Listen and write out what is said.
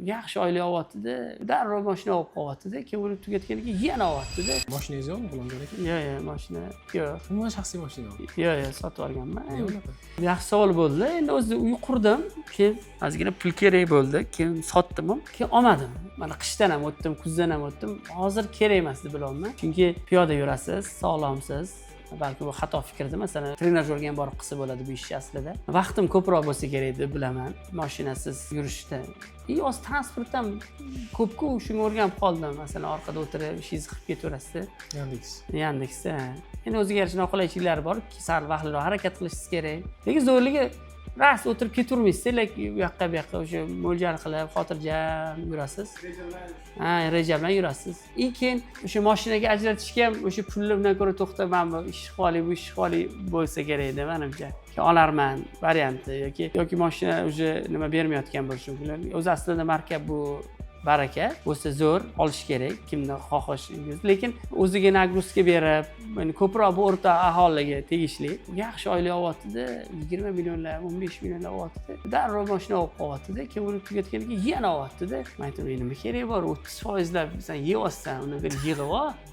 yaxshi oylik olyapti-da, darrov mashina olib qo'yapti-da, keyin uni tugatganidan keyin yana olyapti-da. Mashinangiz yo'qmi, G'ulomjon aka? Yo'q, mashina yo'q. Umuman shaxsiy mashina yo'q. Yo'q, sotib olganman. Nima unaqa? Yaxshi savol bo'ldi. Endi o'zi uy qurdim, keyin ozgina pul kerak bo'ldi, keyin sotdim, keyin olmadim. Mana qishdan ham o'tdim, kuzdan ham o'tdim. Hozir kerak emas deb bilaman. Chunki piyoda yurasiz, sog'lomsiz. Balki bu xato fikrda, masalan, trenajyorga ham borib qilsa bo'ladi bu ishni aslida. Vaqtim ko'proq bo'lsa kerak deb bilaman, mashinasiz yurishda. O'z transport ham ko'p-ku, shunga o'rganib qoldim. Masalan, orqada o'tirib ishingizni qilib ketaverasiz-da. Yandexda. Endi o'ziga yarasha noqulaychiliklari bor, sal vaqtliroq harakat qilishingiz kerak. Lekin zo'rligi ras o'tirib ketavermaysiz, lekin u yoqqa bu yoqqa o'sha mo'ljal qilib, xotirjam yurasiz. Reja bilan yurasiz. Keyin o'sha mashinaga ajratishga ham o'sha pullardan ko'ra to'xtab, men bu ish qilib, bu ish qilib bo'lsa kerak deb menimcha. Olarman varianti yoki mashina o'sha nima bermayotgan bo'lishi mumkin. O'zi aslida marka bu baraka bo'lsa zo'r olish kerak, kimni xohishingiz. Lekin o'ziga nagruzka berib, ko'proq bu o'rta aholiga tegishli. Yaxshi oylik olyapti-da, 20 millionlar, 15 millionlar olyapti-da. Darrov mashina olib qo'yapti-da, keyin uni tugatganidan keyin yana olyapti-da. Men aytaman, nima kerak bor? 30% sen yeyapsan, uni bir yig'ib ol.